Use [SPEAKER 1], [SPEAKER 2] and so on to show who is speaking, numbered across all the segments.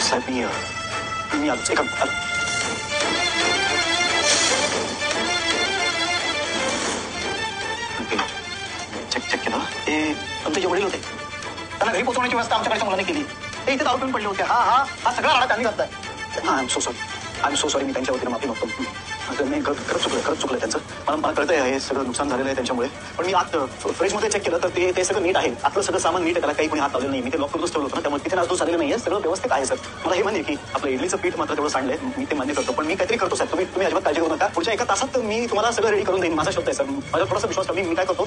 [SPEAKER 1] साहेब मी आलोच एक चेक केलं ते तुमचे जे वडील होते त्यांना घरी पोहोचवण्याची व्यवस्था आमच्याकडच्या मुलांनी केली. ते इथे दारू पिऊन पडले होते. हा सगळा राडा त्यांनी घातलाय. आय एम सो सॉरी मी त्यांच्या वतीने माफी मागतो. नाही खरंच चुकलं त्यांचं. मला कळतंय हे सगळं नुकसान झालेलं आहे त्यांच्यामुळे. पण मी आत फ्रीजमध्ये चेक केलं तर ते सगळं नीट आहे. आपलं सगळं सामान नीट आहे. त्याला काही कोणी हात लावलेलं नाही. मी ते लॉक करूनच ठेवलं होतं ना, त्यामुळे तिथे नासधूस झालेलं नाहीये. सगळं व्यवस्थित आहे सर. मला हे मान्य की आपलं इडलीचं पीठ मात्र तेवढं सांडलंय. मी ते मान्य करतो. पण मी काहीतरी करतो साहेब. तुम्ही अजिबात काळजी करू नका. पुढच्या एका तासात मी तुम्हाला सगळं रेडी करून देईन. माझा शब्द आहे सर. माझा थोडासा विश्वास कमी. मी काय करतो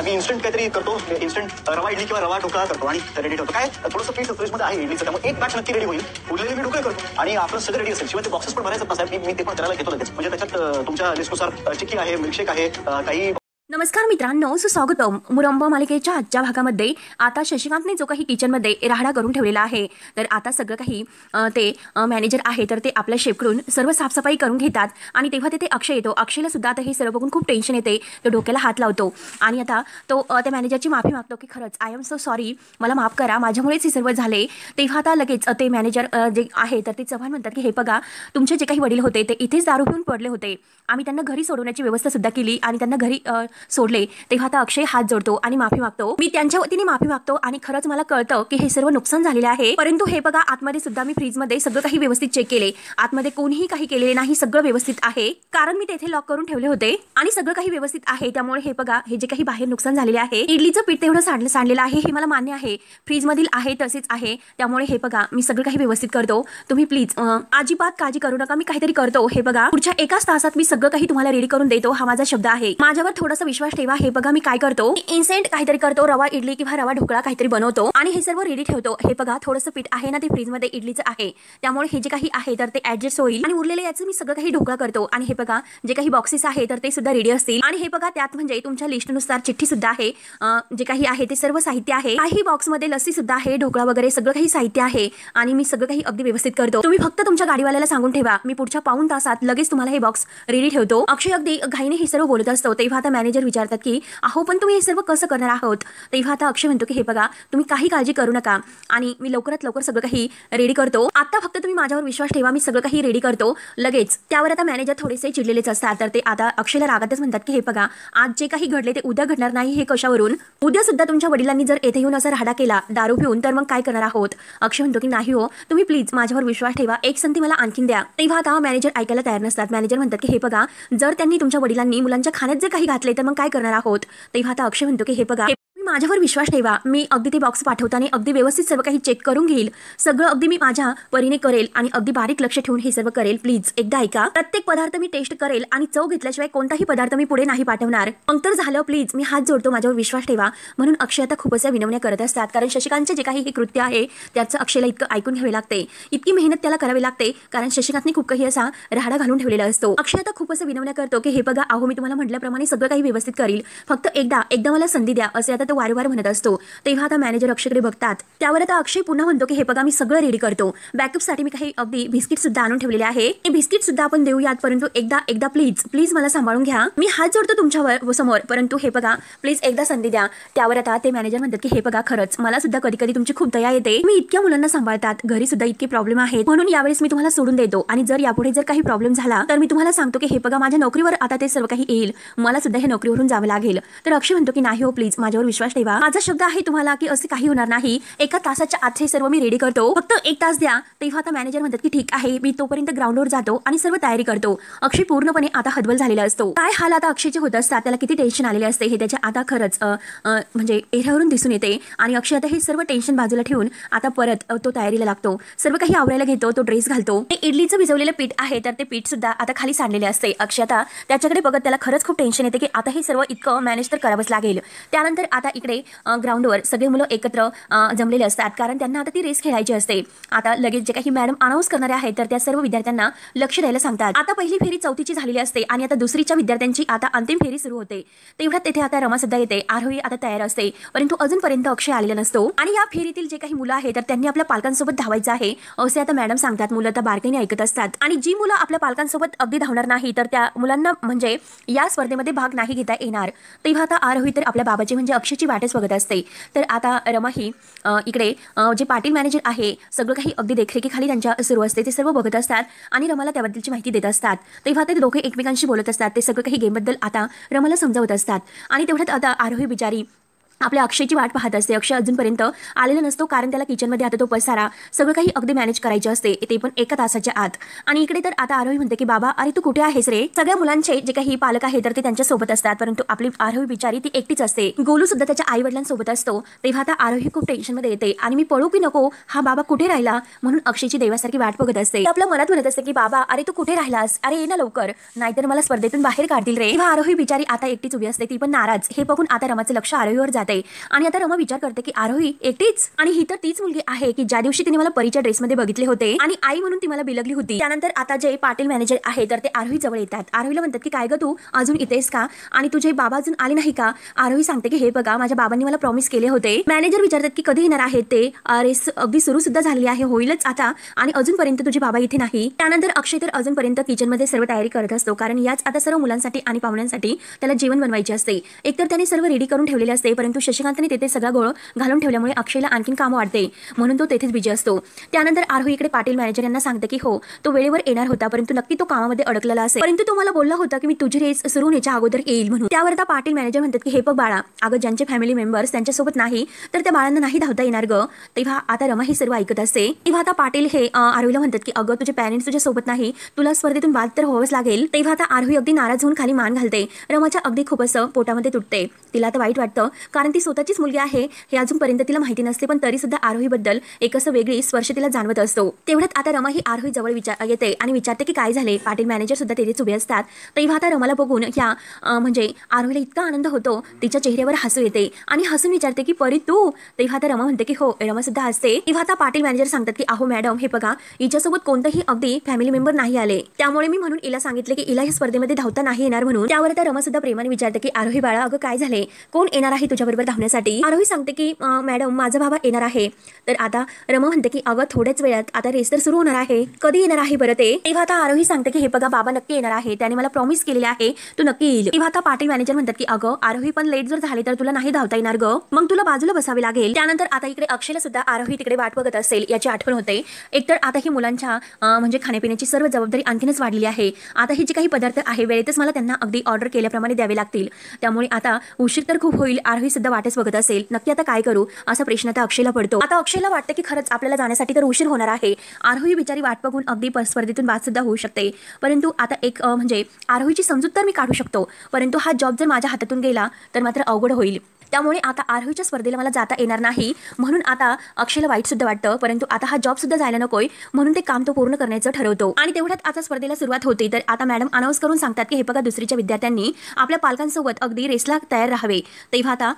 [SPEAKER 1] मी इन्स्टंट काहीतरी करतो. इन्स्टंट रवा इडली किंवा रवा ढोकळा करतो आणि रेडी ठेवतो. काय थोडंसं पीठ फ्रीजमध्ये आहे इडलीचं, त्यामुळे एक बॅच नक्की रेडी होईल. उरलेले मी ढोकळे करतो आणि आपलं सगळं रेडी असेल. शिवाय ते बॉक्सेस पण भरायचं ना साहेब. मी ते पण करायला घेतो लगेच. म्हणजे त्याच्यात तुमच्या लिस्टनुसार चिक्की आहे, मिल्कशेक आहे, काही.
[SPEAKER 2] नमस्कार मित्रांनो, सुस्वागत मुरंबा मालिकेच्या आजच्या भागामध्ये आता शशिकांतने जो काही किचनमध्ये राहाडा करून ठेवलेला आहे, तर आता सगळं काही ते मॅनेजर आहे तर ते आपल्या शेफकडून सर्व साफसफाई करून घेतात आणि तेव्हा ते अक्षय येतो. अक्षयला सुद्धा आता हे सर्व बघून खूप टेन्शन येते. तो डोक्याला हात लावतो आणि आता तो त्या मॅनेजरची माफी मागतो की खरंच आय एम सो सॉरी, मला माफ करा, माझ्यामुळेच हे सर्व झाले. तेव्हा आता लगेच ते मॅनेजर जे आहे तर ते चव्हाण म्हणतात की हे बघा, तुमचे जे काही वडील होते ते इथेच दारू पिऊन पडले होते. आम्ही त्यांना घरी सोडवण्याची व्यवस्था सुद्धा केली आणि त्यांना घरी सोडले. तेव्हा आता अक्षय हात जोडतो आणि माफी मागतो. मी त्यांच्या वतीने माफी मागतो आणि खरंच मला कळतं की हे सर्व नुकसान झालेले आहे. परंतु हे बघा, आतमध्ये सुद्धा मी फ्रीजमध्ये सगळं काही व्यवस्थित चेक केले. आतमध्ये कोणीही काही केलेले नाही. सगळं व्यवस्थित आहे कारण मी तेथे लॉक करून ठेवले होते आणि सगळं काही व्यवस्थित आहे. त्यामुळे हे बघा, हे जे काही बाहेर नुकसान झालेले आहे, इडलीचं पीठ तेवढं सांडलेलं आहे हे मला मान्य आहे. फ्रीजमधील आहे तसेच आहे. त्यामुळे हे बघा, मी सगळं काही व्यवस्थित करतो. तुम्ही प्लीज अजिबात काळजी करू नका. मी काहीतरी करतो. हे बघा, पुढच्या एकाच तासात मी सगळं काही तुम्हाला रेडी करून देतो. हा माझा शब्द आहे. माझ्यावर थोडासा विश्वास ठेवा. हे बघा, मी काय करतो, इन्स्टंट काहीतरी करतो. रवा इडली किंवा रवा ढोकळा काहीतरी बनवतो आणि हे सर्व रेडी ठेवतो. हे बघा, थोडंसं पीठ आहे ना ते फ्रीजमध्ये इडलीचं आहे, त्यामुळे हे जे काही आहे तर ते ऍडजस्ट होईल आणि उरलेले याचं मी सगळं काही ढोकळा करतो. आणि हे बघा, जे काही बॉक्सेस आहे तर ते सुद्धा रेडी असतील. आणि हे बघा, त्यात म्हणजे तुमच्या लिस्टनुसार चिठ्ठी सुद्धा आहे. जे काही आहे ते सर्व साहित्य आहे. काही बॉक्समध्ये लस्सी सुद्धा आहे, ढोकळा वगैरे सगळं काही साहित्य आहे आणि मी सगळं काही अगदी व्यवस्थित करतो. तुम्ही फक्त तुमच्या गाडीवाल्याला सांगून ठेवा, मी पुढच्या पाऊण तासात लगेच तुम्हाला हे बॉक्स रेडी ठेवतो. अक्षय अगदी घाईने हे सर्व बोलत असतो. तेव्हा आता मॅनेजर विचारतात की अहो पण तुम्ही हे सर्व कसं करणार आहोत. तेव्हा आता अक्षय म्हणतो की हे बघा, तुम्ही काही काळजी करू नका आणि मी लवकरात लवकर सगळं काही रेडी करतो. आता फक्त तुम्ही माझ्यावर विश्वास ठेवा, मी सगळं काही रेडी करतो लगेच. त्यावर आता मॅनेजर थोडेसे चिडलेलेच असतात. तर ते आता अक्षयला रागातच म्हणतात की हे बघा, आज जे काही घडले ते उद्या घडणार नाही. हे कशावरून? उद्या सुद्धा तुमच्या वडिलांनी जर येथे येऊन असा राडा केला दारू पिऊन तर मग काय करणार आहोत. अक्षय म्हणतो की नाही हो, तुम्ही प्लीज माझ्यावर विश्वास ठेवा, एक संधी मला आणखीन द्या. तेव्हा आता मॅनेजर ऐकायला तयार नसतात. मॅनेजर म्हणतात की हे बघा, जर त्यांनी तुमच्या वडिलांनी मुलांच्या खाण्यात जे काही घातले तर मग काय करणार आहोत. तेव्हा आता अक्षय म्हणतो की हे बघा, माझ्यावर विश्वास ठेवा, मी अगदी ते बॉक्स पाठवताना अगदी व्यवस्थित सर्व काही चेक करून घेईल. सगळं अगदी मी माझ्या परीने करेल आणि अगदी बारीक लक्ष ठेवून हे सर्व करेल. प्लीज एकदा ऐका. प्रत्येक पदार्थ मी टेस्ट करेल आणि चव घेतल्याशिवाय कोणताही पदार्थ मी पुढे नाही पाठवणार. मग तर झालं, प्लीज मी हात जोडतो, माझ्यावर विश्वास ठेवा. म्हणून अक्षय आता खूप अशा विनवण्या करत असतात. कारण शशिकांतचे जे काही हे कृत्य आहे त्याचं अक्षयला इतकं ऐकून घ्यावे लागते, इतकी मेहनत त्याला करावी लागते. कारण शशिकांतने खूप काही असा राडा घालून ठेवलेला असतो. अक्षय आता खूप असं विनवण्या करतो की हे बघा, अहो मी तुम्हाला म्हटल्याप्रमाणे सगळं काही व्यवस्थित करील, फक्त एकदा मला संधी द्या, असे आता तो वारंवार म्हणत असतो. तेव्हा आता मॅनेजर अक्षयकडे बघतात. त्यावर आता अक्षय पुन्हा म्हणतो की हे बघा, मी सगळं रेडी करतो. बॅकअपसाठी मी काही अगदी बिस्किट सुद्धा आणून ठेवलेले आहे. हे बिस्किट सुद्धा आपण देऊयात, परंतु एकदा प्लीज मला सांभाळून घ्या. मी हात जोडतो तुमच्यावर समोर, परंतु हे बघा प्लीज एकदा संधी द्या. त्यावर आता ते मॅनेजर म्हणतात की हे बघा, खरंच मला सुद्धा कधी कधी तुमची खूप दया येते. मी इतक्या मुलांना सांभाळतात, घरी सुद्धा इतके प्रॉब्लेम आहेत, म्हणून यावेळेस मी तुम्हाला सोडून देतो. आणि जर यापुढे जर काही प्रॉब्लेम झाला तर मी तुम्हाला सांगतो की हे बघा, माझ्या नोकरीवर आता ते सर्व काही येईल, मला सुद्धा हे नोकरीवरून जावं लागेल. तर अक्षय म्हणतो की नाही हो, प्लीज माझ्यावर विश्वास ठेवा, माझा शब्द आहे तुम्हाला की असे काही होणार नाही. एका तासाच्या आत हे सर्व मी रेडी करतो, फक्त एक तास द्या. तेव्हा आता मॅनेजर म्हणतात की ठीक आहे, मी तोपर्यंत ग्राउंडवर जातो आणि सर्व तयारी करतो. अक्षय पूर्णपणे आता हतबल झालेला असतो. काय हाल आता अक्षयचे होत असतात, त्याला किती टेन्शन आलेले असते हे त्याच्या आता खरंच म्हणजे चेहऱ्यावरून दिसून येते. आणि अक्षय आता हे सर्व टेन्शन बाजूला ठेवून आता परत तो तयारीला लागतो. सर्व काही आवरायला घेतो, तो ड्रेस घालतो. ते इडलीचं भिजवलेलं पीठ आहे तर ते पीठ सुद्धा आता खाली सांडलेले असते. अक्षय आता त्याच्याकडे बघत त्याला खरंच खूप टेन्शन येते की आता हे सर्व इतकं मॅनेज तर करावंच लागेल. त्यानंतर आता इकडे ग्राउंडवर सगळे मुलं एकत्र जमलेले असतात कारण त्यांना आता ती रेस खेळायची असते. आता लगेच जे काही मॅडम अनाउन्स करणारे आहेत तर त्या सर्व विद्यार्थ्यांना लक्ष द्यायला सांगतात. आता पहिली फेरी चौथीची झालेली असते आणि आता दुसरीच्या विद्यार्थ्यांची आता अंतिम फेरी सुरू होते. तेवढ्यात तेथे आता रमा सुद्धा येते. आरोही आता तयार असते, परंतु अजूनपर्यंत अक्षय आलेला नसतो. आणि या फेरीतील जे काही मुलं आहेत तर त्यांनी आपल्या पालकांसोबत धावायचं आहे असे आता मॅडम सांगतात. मुलं आता बारकाईने ऐकत असतात आणि जी मुलं आपल्या पालकांसोबत अगदी धावणार नाही तर त्या मुलांना म्हणजे या स्पर्धेमध्ये भाग नाही घेता येणार. तेव्हा आता आरोही तर आपल्या बाबाची म्हणजे अक्षयची तिची वाटच बघत असते. तर आता रमा ही इकडे जे पाटील मॅनेजर आहे सगळं काही अगदी देखरेखीखाली त्यांच्या सुरू असते. ते सर्व बघत असतात आणि रमाला त्याबद्दलची माहिती देत असतात. तेव्हा ते दोघे एकमेकांशी बोलत असतात. ते सगळं काही गेमबद्दल आता रमाला समजावत असतात. आणि तेवढ्यात आता आरोही बिचारी आपल्या अक्षयची वाट पाहत असते. अक्षय अजूनपर्यंत आलेला नसतो कारण त्याला किचनमध्ये आता तो पसारा सगळं काही अगदी मॅनेज करायचे असते, ते पण 1 तासाच्या आत. आणि इकडे तर आता आरोही म्हणते की बाबा अरे तू कुठे आहेस रे. सगळ्या मुलांचे जे काही पालक आहेत तर ते त्यांच्या सोबत असतात, परंतु आपली आरोही बिचारी ती एकटीच असते. गोलू सुद्धा त्याच्या आई वडिलांसोबत असतो. तेव्हा आता आरोही खूप टेन्शनमध्ये येते आणि मी पळू की नको, हा बाबा कुठे राहिला म्हणून अक्षयची देवासारखी वाट बघत असते. आपल्या मनात म्हणत असते की बाबा अरे तू कुठे राहिलास, अरे ये ना लवकर, नाहीतर मला स्पर्धेतून बाहेर काढतील रे. तेव्हा आरोही बिचारी आता एकटीच उभी असते, ती पण नाराज. हे बघून आता रमाचं लक्ष आरोहीवर जाते आणि आता रमा विचार करते की आरोही एकटीच, आणि ही तर तीच मुलगी आहे की ज्या दिवशी तिने मला परीच्या ड्रेसमध्ये बघितले होते आणि आई म्हणून ती मला बिलगली होती. त्यानंतर आता जे पाटील मॅनेजर आहे तर ते आरोही जवळ येतात. आरोहीला म्हणतात की काय ग तू अजून इथेस का, आणि तुझे बाबा अजून आले नाही का. आरोही सांगते की हे बघा माझ्या बाबांनी मला प्रॉमिस केले होते. मॅनेजर विचारतात की कधी येणार आहेत ते, रेस अगदी सुरू सुद्धा झालेली आहे, होईलच आता, आणि अजूनपर्यंत तुझे बाबा इथे नाही. त्यानंतर अक्षय तर अजूनपर्यंत किचनमध्ये सर्व तयारी करत असतो कारण याच आता सर्व मुलांसाठी आणि पाहुण्यांसाठी त्याला जेवण बनवायचे असते. एकतर त्याने सर्व रेडी करून ठेवलेले असते, परंतु शशिकांतने तेथे सगळा गोळ घालून ठेवल्यामुळे अक्षयला आणखीन कामं वाटते म्हणून तो तेथेच बिजी असतो. त्यानंतर आरोही इकडे पाटील मॅनेजर यांना सांगते की हो तो वेळेवर येणार होता, परंतु नक्की तो कामामध्ये अडकलेला असेल, परंतु तो मला बोलला होता की मी तुझी रेस सुरू होण्याच्या अगोदर येईल म्हणून. त्यावर आता पाटील मॅनेजर म्हणतात की हे बघ बाळा, अगं ज्यांचे फॅमिली मेंबर्स त्यांच्यासोबत नाही तर त्या बाळांना नाही धावता येणार ग. तेव्हा आता रमा ही सर्व ऐकत असते. तेव्हा आता पाटील हे आरोहीला म्हणतात की अगं तुझे पॅरेंट्स तुझ्या सोबत नाही, तुला स्पर्धेतून बाद तर व्हावंच लागेल. तेव्हा आता आरोही अगदी नाराज होऊन खाली मान घालते. रमाच्या अगदी खूप असं पोटामध्ये तुटते. तिला आता वाईट वाटतं कारण ती स्वतःचीच मुलगी आहे हे अजूनपर्यंत तिला माहिती नसते, पण तरी सुद्धा आरोहीबद्दल एक असं वेगळी स्पर्श तिला जाणवत असतो. तेवढ्यात आता रमा ही आरोही जवळ येते आणि विचारते की काय झाले. पाटील मॅनेजर सुद्धा तेथेच उभे असतात. तेव्हा आता रमाला बघून ह्या म्हणजे आरोहीला इतका आनंद होतो, तिच्या चेहऱ्यावर हसू येते आणि हसून विचारते की परी तू. तेव्हा आता रमा म्हणते की हो. रमा सुद्धा हसते. तेव्हा आता पाटील मॅनेजर सांगतात की अहो मॅडम हे बघा हिच्यासोबत कोणतेही अगदी फॅमिली मेंबर नाही आले, त्यामुळे मी म्हणून हिला सांगितले की हिला या स्पर्धेमध्ये धावता नाही येणार म्हणून. त्यावर आता रमा सुद्धा प्रेमाने विचारते की आरोही बाळा अगं काय झाले, कोण येणार आहे तुझ्याबरोबर धावण्यासाठी. आरोही सांगते की मॅडम माझा बाबा येणार आहे. तर आता रमा म्हणते की अगं थोड्याच वेळात, आता रेस तर सुरू होणार आहे, कधी येणार आहे बरं ते. तेव्हा आता आरोही सांगते की हे बघा बाबा नक्की येणार आहे, त्याने मला प्रॉमिस केलेले आहे तू नक्की येईल. तेव्हा आता पाटील मॅनेजर म्हणतात की अगं आरोही पण लेट जर झाले तर तुला नाही धावता येणार ग, मग तुला बाजूला बसावे लागेल. त्यानंतर आता इकडे अक्षयला सुद्धा आरोही तिकडे वाट बघत असेल याची आठवण होते. एकतर आता ही मुलांच्या म्हणजे खाण्यापिण्याची सर्व जबाबदारी आणखीनच वाढली आहे. आता ही जी काही पदार्थ आहे वेळेतच मला त्यांना अगदी ऑर्डर केल्याप्रमाणे द्यावे लागतील, त्यामुळे आता उशीर तर खूप होईल. आरोही सुद्धा वाटच बघत असेल. नक्की आता काय करू असा प्रश्न आता अक्षयला पडतो. आता अक्षयला वाटतं की खरंच आपल्याला जाण्यासाठी तर उशीर होणार आहे. आरोही बिचारी वाट बघून अगदी स्पर्धेतून बाद सुद्धा होऊ शकते, परंतु आता एक म्हणजे आरोहीची समजूत तर मी काढू शकतो, परंतु हा जॉब जर माझ्या हातातून गेला तर मात्र अवघड होईल. त्यामुळे आता आरोहीच्या स्पर्धेला मला जाता येणार नाही म्हणून आता अक्षयला वाईट सुद्धा वाटतं, परंतु आता हा जॉब सुद्धा जायला नकोय म्हणून ते काम तो पूर्ण करण्याचं ठरवतो. आणि तेवढ्यात आता स्पर्धेला सुरुवात होते. तर आता मॅडम अनाऊन्स करून सांगतात की हे बघा दुसरीच्या विद्यार्थ्यांनी आपल्या पालकांसोबत अगदी रेसला तयार राहावे. तेव्हा आता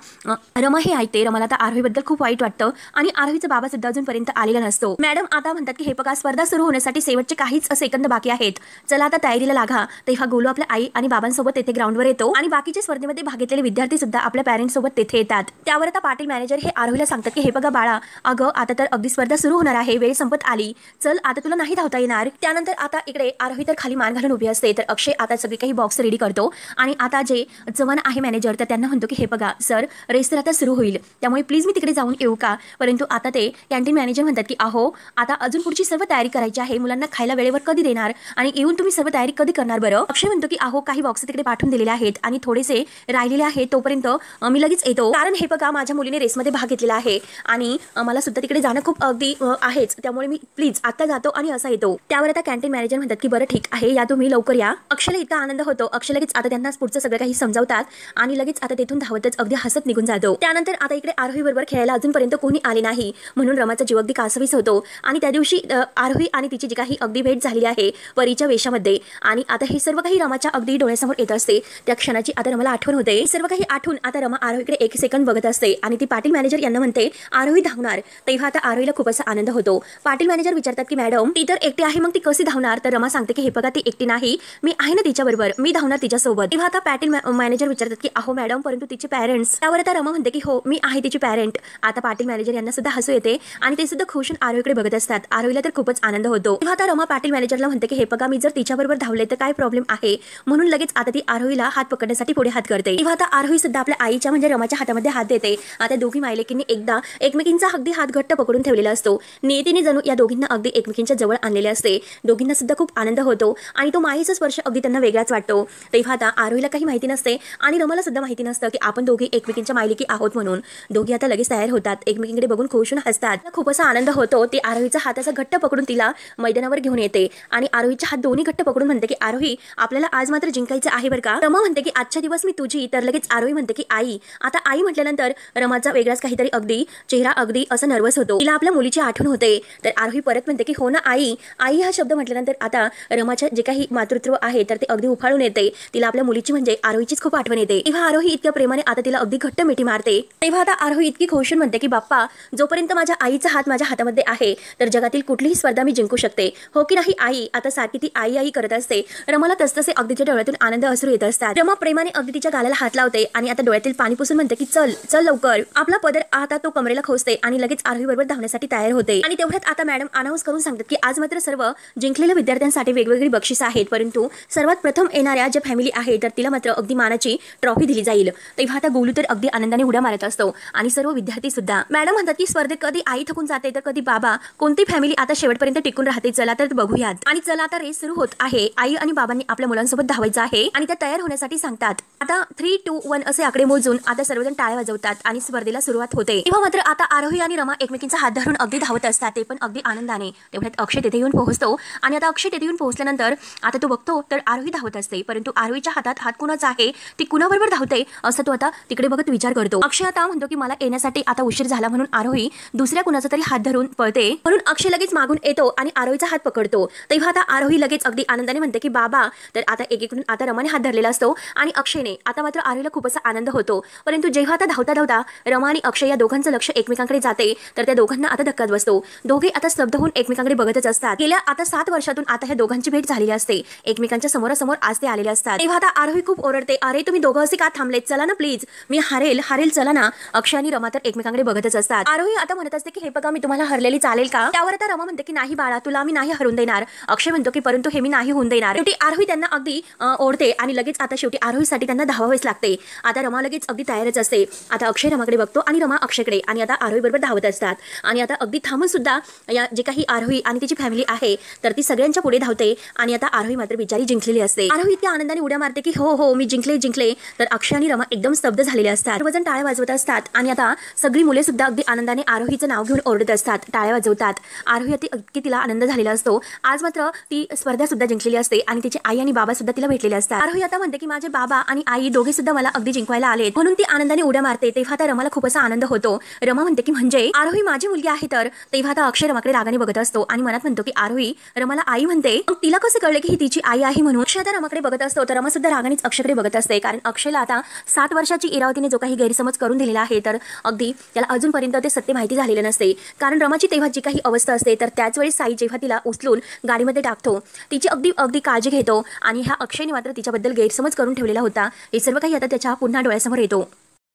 [SPEAKER 2] रमा हे ऐकते. रमाला आता आरोहीबद्दल खूप वाईट वाटतं आणि आरोहीचा बाबा सुद्धा अजूनपर्यंत आलेला नसतो. मॅडम आता म्हणतात की हे बघा स्पर्धा सुरू होण्यासाठी शेवटचे काहीच सेकंद बाकी आहेत, चला आता तयारीला लागा. तेव्हा गोलू आपल्या आई आणि बाबांसोबत तेथे ग्राउंडवर येतो आणि बाकीचे स्पर्धेमध्ये भाग घेतलेले विद्यार्थी सुद्धा आपल्या पॅरेंट्स सोबत तेथे येतात. त्यावर आता पाटील मॅनेजर हे आरोहीला सांगतात की हे बघा बाळा अगं आता तर अगदी स्पर्धा सुरू होणार आहे, वेळ संपत आली, चल आता तुला नाही धावता येणार. त्यानंतर आता इकडे आरोही तर खाली मान घालून उभी असते. तर अक्षय आता सगळे काही बॉक्स रेडी करतो आणि आता जे जवान आहे मॅनेजर तर त्यांना म्हणतो की हे बघा सर रेस तर आता सुरू होईल, त्यामुळे प्लीज मी तिकडे जाऊन येऊ का. परंतु आता ते कॅन्टीन मॅनेजर म्हणतात की अहो आता अजून पुढची सर्व तयारी करायची आहे, मुलांना खायला वेळेवर कधी देणार आणि येऊन तुम्ही सर्व तयारी कधी करणार बरं. अक्षय म्हणतो की अहो काही बॉक्स तिकडे पाठवून दिलेले आहेत आणि थोडेसे राहिलेले आहेत, तोपर्यंत मी लगेच येतो. कारण हे बघा माझ्या मुलीने रेसमध्ये भाग घेतलेला आहे आणि मला सुद्धा तिकडे जाणं खूप अगदी आहेच, त्यामुळे मी प्लीज आता जातो आणि असा येतो. त्यावर आता कॅन्टीन मॅनेजर म्हणतात की बरं ठीक आहे या तुम्ही लवकर या. अक्षयला इतका आनंद होतो. अक्षय लगेच आता त्यांना पुढचं सगळं काही समजावतात आणि लगेच आता तेथून धावतच अगदी हसत निघून जातो. त्यानंतर आता इकडे आरोही बरोबर खेळायला अजूनपर्यंत कोणी आले नाही म्हणून रमाचा जीव अगदी कासवीस होतो आणि त्या दिवशी आरोही आणि तिची जी काही अगदी भेट झालेली आहे परीच्या वेशामध्ये आणि आता हे सर्व काही रमाच्या अगदी डोळ्यासमोर येत असते. त्या क्षणाची आता रमाला आठवण होते. सर्व काही आठवून आता रमा आरोहीकडे एक सेकंद बघत असते आणि ती पाटील मॅनेजर यांना म्हणते आरोही धावणार. तेव्हा आता आरोहीला खूप असा आनंद होतो. पाटील मॅनेजर विचारतात की मॅडम ती तर एकटी आहे मग ती कशी धावणार. तर रमा सांगते की हे बघा ती एकटी नाही, मी आहे ना तिच्याबरोबर, मी धावणार तिच्यासोबत. तेव्हा आता पाटील मॅनेजर विचारतात की अहो मॅडम परंतु तिचे पॅरेंट्स. त्यावर आता रमा म्हणते की हो मी आहे तिची पॅरेंट. आता पाटील मॅनेजर यांना सुद्धा हसू येते आणि ते सुद्धा खुश आरोहीकडे बघत असतात. आरोहीला तर खूपच आनंद होतो. तेव्हा आता रमा पाटील मॅनेजरला म्हणते की हे बघा मी जर तिच्याबरोबर धावले तर काय प्रॉब्लेम आहे म्हणून लगेच आता ती आरोहीला हात पकडण्यासाठी पुढे हात करते. तेव्हा आता आरोही सुद्धा आपल्या आईच्या म्हणजे रमाच्या रमाच्या हातामध्ये हात देते. आता दोघी मायलेकींनी एकदा एकमेकींचा अगदी हात घट्ट पकडून ठेवलेला असतो. नियतीने जणू या दोघींना अगदी एकमेकींच्या जवळ आणलेले असते. दोघींना सुद्धा खूप आनंद होतो आणि तो मायेचा स्पर्श अगदी त्यांना वेगळाच वाटतो. तेव्हा आता आरोहीला काही माहिती नसते आणि रमाला सुद्धा माहिती नसतं की आपण दोघी एकमेकींच्या मायलेकी आहोत म्हणून. दोघी आता लगेच तयार होतात, एकमेकींकडे बघून खुशून हसतात. खूप असा आनंद होतो. ती आरोहीचा हात असा घट्ट पकडून तिला मैदानावर घेऊन येते आणि आरोहीचा हात दोन्ही घट्ट पकडून म्हणते की आरोही आपल्याला आज मात्र जिंकायचं आहे बरं का. रमा म्हणते की आजच्या दिवस मी तुझी, तर लगेच आरोही म्हणते की आई. आता आई म्हटल्यानंतर रमाचा वेगळाच काहीतरी अगदी चेहरा अगदी असं नर्वस होतो. तिला आपल्या मुलीची आठवण होते. तर आरोही परत म्हणते की हो ना आई. आई हा शब्द म्हटल्यानंतर आता रमाच्या जे काही मातृत्व आहे तर ते अगदी उफाळून येते. तिला आपल्या मुलीची म्हणजे आरोहीचीच खूप आठवण येते. तेव्हा आरोही इतक्या प्रेमाने आता तिला अगदी घट्ट मिठी मारते. तेव्हा आता आरोही इतकी खुशून म्हणते की बाप्पा, जोपर्यंत माझ्या आईचा हात माझ्या हातामध्ये आहे तर जगातील कुठलीही स्पर्धा मी जिंकू शकते, हो की नाही आई. आता सारखी ती आई आई करत असते. रमाला तसतसे अगदी तिच्या डोळ्यातून आनंद अश्रू येत असतात. रमा प्रेमाने अगदी तिच्या गालाला हात लावते आणि आता डोळ्यातील पाणी पुसून म्हणते की चल चल लवकर. आपला पदर आता तो कमरेला खोसते आणि लगेच आरोही बरोबर धावण्यासाठी तयार होते. आणि तेवढ्यात आता मॅडम अनाऊन्स करून सांगतात की आज मात्र सर्व जिंकलेल्या विद्यार्थ्यांसाठी वेगवेगळी बक्षीस आहेत, परंतु सर्वात प्रथम येणाऱ्या ज्या फॅमिली आहे तर तिला मात्र अगदी मानाची ट्रॉफी दिली जाईल. तेव्हा आता गोलू तर अगदी आनंदाने उड्या मारत असतो आणि सर्व विद्यार्थी सुद्धा. मॅडम म्हणतात की स्पर्धेत कधी आई थकून जाते तर कधी बाबा, कोणती फॅमिली आता शेवटपर्यंत टिकून राहते चला तर बघूयात. आणि चला आता रेस सुरू होत आहे. आई आणि बाबांनी आपल्या मुलांसोबत धावायचं आहे आणि त्या तयार होण्यासाठी सांगतात. आता 3, 2, 1 असे आकडे मोजून आता सर्वजण टाळ्या वाजवतात आणि स्पर्धेला सुरुवात होते. तेव्हा मात्र आता आरोही आणि रमा एकमेकींचा हात धरून अगदी धावत असतात, ते पण अगदी आनंदाने. तेवढ्यात अक्षय तिथे येऊन पोहोचतो आणि आता अक्षय तिथे येऊन पोहोचल्यानंतर आता तो बघतो तर आरोही धावत असते, परंतु आरोहीच्या हातात हात कुणाचा आहे, ती कुणाबरोबर धावते असं तो आता तिकडे बघत विचार करतो. अक्षय आता म्हणतो की मला येण्यासाठी आता उशीर झाला म्हणून आरोही दुसऱ्या कुणाचा तरी हात धरून पळते, म्हणून अक्षय लगेच मागून येतो आणि आरोहीचा हात पकडतो. तेव्हा आता आरोही लगेच अगदी आनंदाने म्हणते की बाबा. तर आता एकीकडून आता रमाने हात धरलेला असतो आणि अक्षयने. आता मात्र आरोहीला खूप असा आनंद होतो, परंतु जेव्हा आता धावता धावता रमा आणि अक्षय या दोघांचं लक्ष एकमेकांकडे जाते तर त्या दोघांना आता धक्काच बसतो. दोघे आता स्तब्ध होऊन एकमेकांकडे बघतच असतात. गेल्या आता 7 वर्षातून आता ह्या दोघांची भेट झालेली असते, एकमेकांच्या समोरासमोर आज ते आलेले असतात. तेव्हा आता आरोही खूप ओरडते, अरे तुम्ही दोघं असे का थांबलेत, चला ना प्लीज, मी हारेल हारेल चला ना. अक्षय आणि रमा तर एकमेकांकडे बघतच असतात. आरोही आता म्हणत असते की हे बघा मी तुम्हाला हरलेली चालेल का. त्यावर आता रमा म्हणते की नाही बाळा, तुला मी नाही हरून देणार. अक्षय म्हणतो की परंतु हे मी नाही होऊन देणार. शेवटी आरोही त्यांना अगदी ओढते आणि लगेच आता शेवटी आरोहीसाठी त्यांना धावावेच लागते. आता रमा लगेच अगदी तयारच असते. आता अक्षय रमाकडे बघतो आणि रमा अक्षयकडे आणि आता आरोही बरोबर धावत असतात आणि आता अगदी थांबून सुद्धा या जे काही आरोही आणि तिची फॅमिली आहे तर ती सगळ्यांच्या पुढे धावते आणि आता आरोही मात्र बिचारी जिंकलेली असते. आरोही इतक्या आनंदाने उड्या मारते की हो हो मी जिंकले जिंकले. तर अक्षय आणि रमा एकदम स्तब्ध झालेले असतात. सर्वजण टाळ्या वाजवत असतात आणि आता सगळी मुले सुद्धा अगदी आनंदाने आरोहीचं नाव घेऊन ओरडत असतात, टाळ्या वाजवतात. आरोही इतकी तिला आनंद झालेला असतो. आज मात्र ती स्पर्धा सुद्धा जिंकलेली असते आणि तिची आई आणि बाबा सुद्धा तिला भेटलेले असतात. आरोही आता म्हणते की माझे बाबा आणि आई दोघे सुद्धा मला अगदी जिंकवायला आले, म्हणून ती आनंदाने उड्या मारते. तेव्हा आता रमाला खूप असा आनंद होतो. रमा म्हणते की म्हणजे आरोही माझी मुलगी आहे तर. तेव्हा आता अक्षय रमाकडे रागाने बघत असतो आणि मनात म्हणतो की आरोही रमाला आई म्हणते, मग तिला कसं कळले की ही तिची आई आहे म्हणून. अक्षय आता रमाकडे बघत असतो तर रमा सुद्धा रागानेच अक्षयकडे बघत असते, कारण अक्षयला आता 7 वर्षाची इरावतीने जो काही गैरसमज करून दिलेला आहे तर अगदी त्याला अजूनपर्यंत ते सत्य माहिती झालेलं नसते. कारण रमाची तेव्हा जी काही अवस्था असते तर त्याच वेळी साई जेव्हा तिला उचलून गाडीमध्ये टाकतो तिची अगदी अगदी काळजी घेतो आणि ह्या अक्षयने मात्र तिच्याबद्दल गैरसमज करून ठेवलेला होता. हे सर्व काही आता त्याच्या पुन्हा डोळ्यासमोर येतो.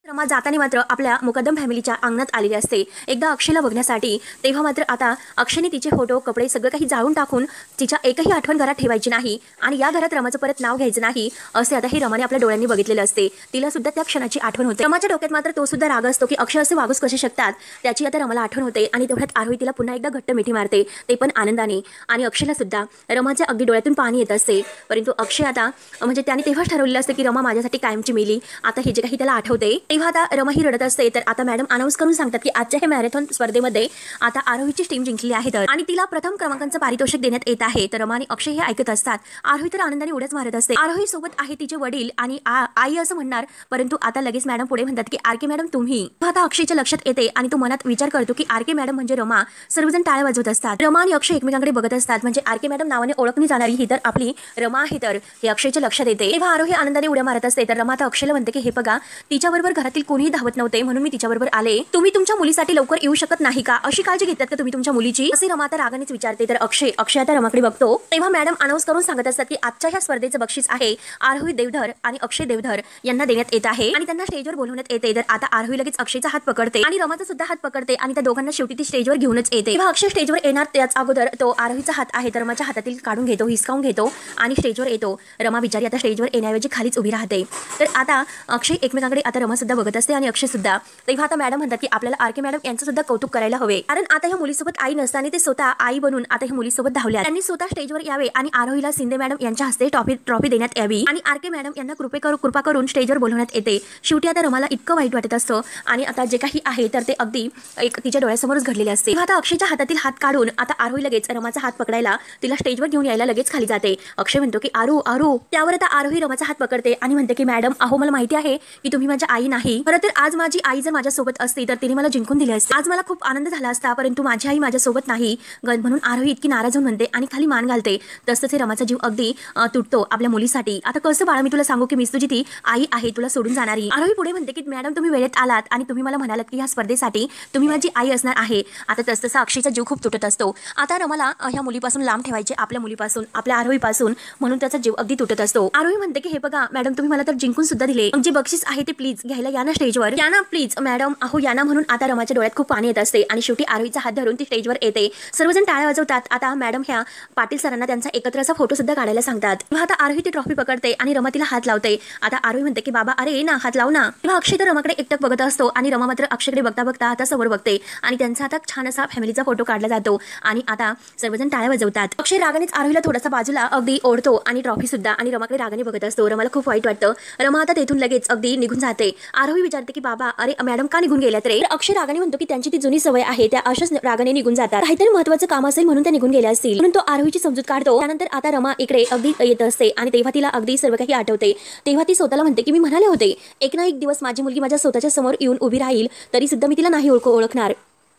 [SPEAKER 2] रमा जाताना मात्र आपल्या मुकद्दम फॅमिलीच्या अंगणात आलेली असते एकदा अक्षयला बघण्यासाठी. तेव्हा मात्र आता अक्षयने तिचे फोटो कपडे सगळं काही जाळून टाकून तिच्या एकही आठवण घरात ठेवायची नाही आणि या घरात रमाचं परत नाव घ्यायचं नाही असे आता हे रमाने आपल्या डोळ्यांनी बघितलेलं असते. तिला सुद्धा त्या क्षणाची आठवण होते. रमाच्या डोक्यात मात्र तो सुद्धा राग असतो की अक्षय असे वागूच कसे शकतात, त्याची आता रमाला आठवण होते आणि तेवढ्यात आरोही तिला पुन्हा एकदा घट्ट मिठी मारते, ते पण आनंदाने. आणि अक्षयला सुद्धा रमाच्या अगदी डोळ्यातून पाणी येत असते, परंतु अक्षय आता म्हणजे त्याने तेव्हाच ठरवलेलं असते की रमा माझ्यासाठी कायमची मेली. आता हे जे काही त्याला आठवते. तेव्हा आता रमा ही रडत असते. तर आता मॅडम अनाऊन्स करून सांगतात की आजच्या हे मॅरेथॉन स्पर्धेमध्ये आता आरोहीची टीम जिंकली आहे तर आणि तिला प्रथम क्रमांकाचं पारितोषिक देण्यात येत आहे. तर रमा आणि अक्षय हे ऐकत असतात. आरोही तर आनंदाने उड्याच मारत असते. आरोही सोबत आहे तिचे वडील आणि आई असं म्हणणार, परंतु आता लगेच मॅडम पुढे म्हणतात की आरके मॅडम तुम्ही. आता अक्षयच्या लक्षात येते आणि तो मनात विचार करतो की आरके मॅडम म्हणजे रमा. सर्वजण टाळ्या वाजवत असतात. रमा आणि अक्षय एकमेकांकडे बघत असतात, म्हणजे आरके मॅडम नावाने ओळखली जाणारी ही तर आपली रमा आहे तर हे अक्षयच्या लक्षात येते. तेव्हा आरोही आनंदाने उड्या मारत असते. तर रमा आता अक्षयला म्हणते की हे बघा तिच्याबरोबर घरातील कोणीही धावत नव्हते म्हणून मी तिच्याबरोबर आले. तुम्ही तुमच्या मुलीसाठी लवकर येऊ शकत नाही का, अशी काळजी घेतात का तुम्ही तुमच्या मुलीची, असे रमा आता रागानेच विचारते. तर अक्षय आता रमाकडे बघतो. तेव्हा मॅडम अनाऊन्स करून सांगत असतात की आजच्या ह्या स्पर्धेचं बक्षीस आहे आरोही देवधर आणि अक्षय देवधर यांना देण्यात येत आहे आणि त्यांना स्टेजवर बोलवण्यात येते. तर आता आरोही लगेच अक्षयचा हात पकडते आणि रमाचा सुद्धा हात पकडते आणि त्या दोघांना शेवटी ती स्टेजवर घेऊनच येते. तेव्हा अक्षय स्टेजवर येणार त्याच अगोदर तो आरोहीचा हात आहे तर रमाच्या हातातील काढून घेतो, हिसकावून घेतो आणि स्टेजवर येतो. रमा बिचारी आता स्टेजवर येण्याऐवजी खालीच उभी राहते. तर आता अक्षय एकमेकांकडे आता रमा सुद्धा बघत असते आणि अक्षय सुद्धा. तेव्हा आता मॅडम म्हणतात की आपल्याला आर के मॅडम यांचं सुद्धा कौतुक करायला हवे, कारण आता ह्या मुलीसोबत आई नसताना ते स्वतः आई बनून आता ह्या मुलीसोबत धावल्या. त्यांनी स्वतः स्टेजवर यावे आणि आरोहीला शिंदे मॅडम यांच्या हस्ते ट्रॉफी देण्यात यावी आणि आर के मॅडम यांना कृपा करून स्टेजवर बोलवण्यात येते. शेवटी आता रमाला इतकं वाईट वाटत असतं आणि आता जे काही आहे तर ते अगदी एक तिच्या डोळ्यासमोरच घडलेले असते. आता अक्षयच्या हातातील हात काढून आता आरोही लगेच रमाचा हात पकडायला तिला स्टेजवर घेऊन यायला लगेच खाली जाते. अक्षय म्हणतो की आरू. त्यावर आता आरोही रमाचा हात पकडते आणि म्हणते की मॅडम अहो मला माहिती आहे की तुम्ही माझी आई नाही, खरं तर आज माझी आई जर माझ्यासोबत असती तर तिने मला जिंकून दिले असते. आज मला खूप आनंद झाला असता, परंतु माझी आई माझ्यासोबत नाही म्हणून आरोही इतकी नाराज होऊन म्हणते आणि खाली मान घालते. तसंच रमाचा जीव अगदी तुटतो आपल्या मुलीसाठी. आता कसं बाळा मी तुला सांगू की मीच तुझी ती आई आहे, तुला सोडून जाणारी. आरोही पुढे म्हणते की मॅडम तुम्ही वेळेत आलात आणि तुम्ही मला म्हणालात की ह्या स्पर्धेसाठी तुम्ही माझी आई असणार आहे. आता तसं अक्षयचा जीव खूप तुटत असतो. आता रमाला ह्या मुलीपासून लांब ठेवायचे, आपल्या मुलीपासून, आपल्या आरोहीपासून, म्हणून त्याचा जीव अगदी तुटत असतो. आरोही म्हणते की हे बघा मॅडम तुम्ही मला तर जिंकून सुद्धा दिले, जे बक्षीस आहे ते प्लीज घ्यायला या ना स्टेजवर, या ना प्लीज मॅडम अहो या ना. म्हणून आता रमाच्या डोळ्यात खूप पाणी येत असते आणि शेवटी आरोहीचा हात धरून ती स्टेजवर येते. सर्वजण टाळ्या वाजवतात. आता मॅडम ह्या पाटील सरांना त्यांचा एकत्रचा फोटो सुद्धा काढायला सांगतात. तेव्हा आता आरोही ती ट्रॉफी पकडते आणि रमा तिला हात लावते. आता आरोही म्हणते की बाबा अरे ना हात लाव ना. तेव्हा अक्षय तर रमाकडे एकटक बघत असतो आणि रमा मात्र अक्षयकडे बघता आता समोर बघते आणि त्यांचा आता छान असा फॅमिलीचा फोटो काढला जातो आणि आता सर्वजण टाळ्या वाजवतात. अक्षय रागानेच आरोहीला थोडासा बाजूला अगदी ओढतो आणि ट्रॉफी सुद्धा आणि रमाकडे रागाने बघत असतो. रमाला खूप वाईट वाटतं. रमा आता तेथून लगेच अगदी निघून जाते. आरोही विचारते की बाबा अरे मॅडम का निघून गेल्यात रे. अक्षय रागाने म्हणतो की त्यांची ती जुनी सवय आहे, त्या अशाच रागाने निघून जातात, काहीतरी महत्त्वाचं काम असेल म्हणून त्या निघून गेल्या असतील. म्हणून तो आरोहीची समजूत काढतो. त्यानंतर आता रमा इकडे अगदी येत असते आणि तेव्हा तिला अगदी सर्व काही आठवते. तेव्हा ती स्वतःला म्हणते की मी म्हणाले होते एक ना एक दिवस माझी मुलगी माझ्या स्वतःच्या समोर येऊन उभी राहील, तरी सुद्धा मी तिला नाही ओळखणार.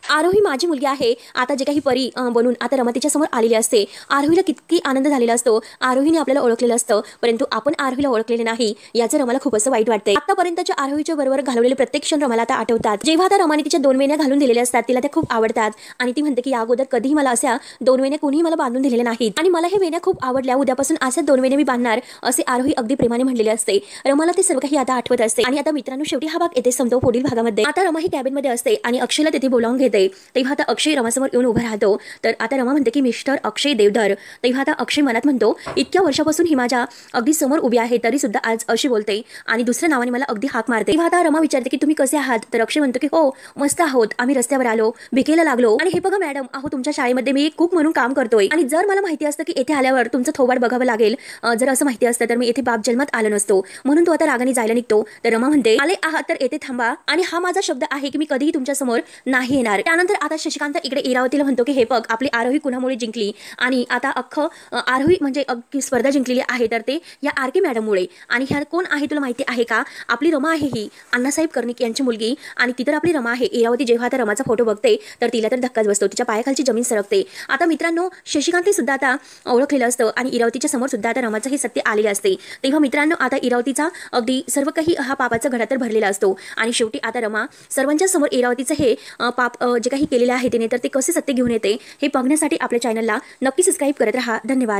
[SPEAKER 2] आरोही माझी मुलगी आहे. आता जे काही परी बनून आता रमा तिच्या समोर आलेली असते. आरोहीला किती आनंद झालेला असतो. आरोहीने आपल्याला ओळखलेलं असतं, परंतु आपण आरोहीला ओळखलेले नाही याचं रमाला खूप असं वाईट वाटते. आतापर्यंतच्या आरोहीच्या बरोबर घालवलेले प्रत्येक क्षण रमाला आता आठवतात. जेव्हा आता रमाने तिच्या 2 वेण्या घालून दिलेल्या असतात तिला त्या खूप आवडतात आणि ती म्हणते की या अगोदर कधीही मला अशा 2 वेण्या कोणीही मला बांधून दिलेल्या नाहीत आणि मला हे वेण्या खूप आवडल्या, उद्यापासून अशा 2 वेण्या मी बांधणार असे आरोही अगदी प्रेमाने म्हणलेले असते. रमाला ते सर्व काही आता आठवत असते आणि आता मित्रांनो शेवटी हा भाग येथे संपतो. पुढील भागामध्ये आता रमा ही कॅबिन मध्ये असते आणि अक्षयला तिथे बोलावून घेते. तेव्हा आता अक्षय रमासमोर येऊन उभा राहतो. तर आता रमा म्हणते की मिस्टर अक्षय देवधर. तेव्हा आता अक्षय मनात म्हणतो इतक्या वर्षापासून ही माझ्या अगदी समोर उभी आहे तरी सुद्धा आज अशी बोलते आणि दुसऱ्या नावाने मला अगदी हाक मारते. तेव्हा आता रमा विचारते की तुम्ही कसे आहात. तर अक्षय म्हणतो की हो मस्त आहोत, आम्ही रस्त्यावर आलो, भिकेला लागलो आणि हे बघा मॅडम अहो तुमच्या शाळेमध्ये मी एक कुक म्हणून काम करतोय आणि जर मला माहिती असतं की येथे आल्यावर तुमचं थोबाड बघावं लागेल, जर असं माहिती असतं तर मी येथे बाप जन्मात आलो नसतो. म्हणून तो आता रागाने जायला निघतो. तर रमा म्हणते आले आहात तर येथे थांबा आणि हा माझा शब्द आहे की मी कधीही तुमच्या समोर नाही येणार. त्यानंतर आता शशिकांत इकडे इरावतीला म्हणतो की हे बघ आपली आरोही कुणामुळे जिंकली आणि आता अख्खं आरोही म्हणजे अख्खी स्पर्धा जिंकलेली आहे तर ते या आर के मॅडममुळे. आणि ह्या कोण आहे तुला माहिती आहे का, आपली रमा आहे ही अण्णासाहेब कर्णिक यांची मुलगी आणि ती तर आपली रमा आहे. इरावती जेव्हा आता रमाचा फोटो बघते तर तिला तर धक्काच बसतो, तिच्या पायाखालची जमीन सरकते. आता मित्रांनो शशिकांतने सुद्धा आता ओळखलेलं असतं आणि इरावतीच्या समोर सुद्धा आता रमाचं हे सत्य आलेले असते. तेव्हा मित्रांनो आता इरावतीचा अगदी सर्व काही हा पापाचा घडा तर भरलेला असतो आणि शेवटी आता रमा सर्वांच्या समोर इरावतीचं हे पाप जे काही केलेलं आहे तिने तर ते कसे सत्य घेऊन येते हे बघण्यासाठी आपल्या चॅनलला नक्की सबस्क्राईब करत राहा. धन्यवाद.